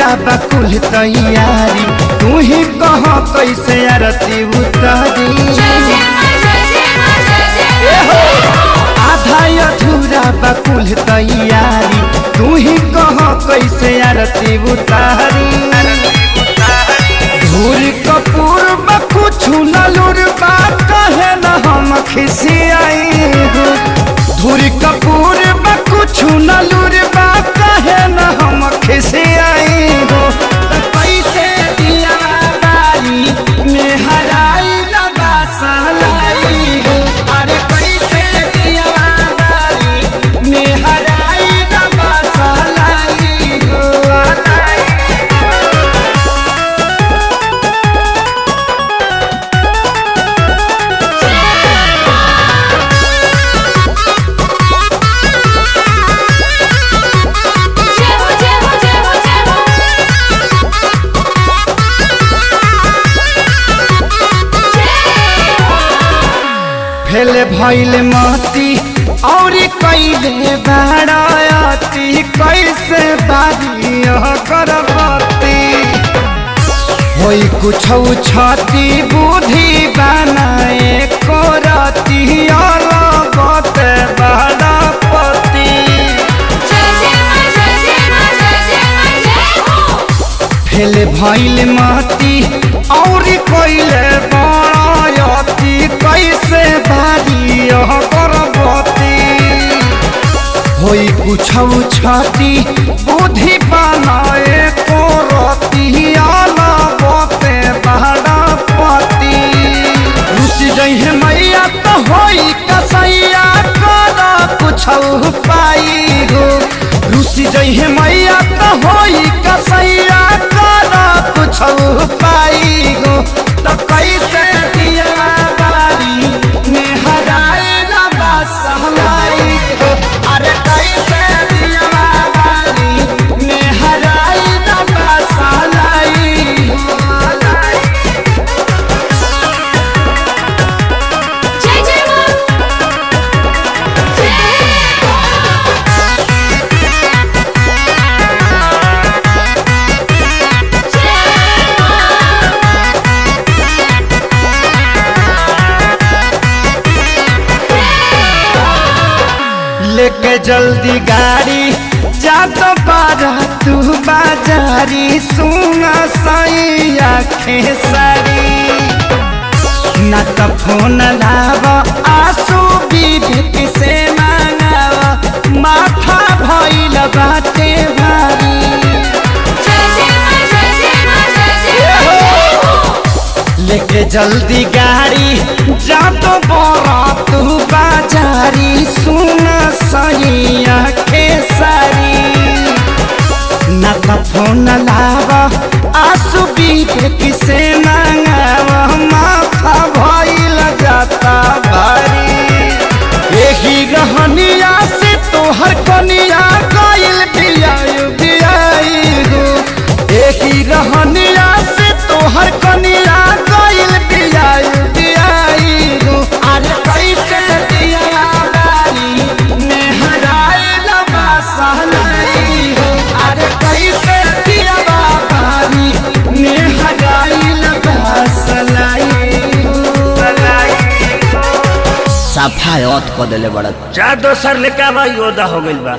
अधूरा बकुल तैयारी तू ही कह कैसे आरती उतारी। आधा अधूरा बकुल तैयारी तू ही कह कैसे आरती उतारी। धूर कपूर कुछ नलूर बा कहे न हम खिसियाई हो। धूर कपूर कुछ नलूर बा कहे न हम खिसियाई हो। कैसे दिया बारी में हराई लगा सहलाई हो। अरे कैसे दिया बारी में हराई लगा सहलाई हो। फेल भइल मती और कैले बाराती कैसे बारी करबती। होई कुछ छती बुद्धि बनाए करती अलगत बारापति। फेल भइल मती और कैले बाराती कैसे बारी करबती। होई कुछ छती बुद्धि बनाए करती अलगते बारापति। रुसी जइहे मैया तो होई कसैया कर कुछ पाई हो। रुसी जइहे मैया तो होई कसैया कर कुछ पाई हो। तो कैसे दिया बारी में हराए लगा सहलाई हो। अरे कैसे दिया बारी में हराए लगा सहलाई हो। लेके जल्दी गाड़ी जा तो बारा तू बाजारी सुना सही आँखें सारी। न तो फोन लाव आंसू विवेक से मांगाव माथा भइल बाटे भारी। लेके जल्दी गाड़ी जा तो बारा तू बाजारी सुना सही आँखें सारी। न तो फोन लाव आंसू विवेक से मांगाव माथा भइल जाता भारी। यही रहनिया से तोहर कनिया गइल बियाई बियाई हो। यही रहनिया से तोहर कनिया गइल बियाई बियाई हो। अरे कैसे दिया बारी में हराए लगा सहलाई हो। अरे कैसे दिया बारी में हराए लगा सहलाई हो। सफाई औत को देले बड़ा जा दोसर लेके आवा योदा हो गइल बा।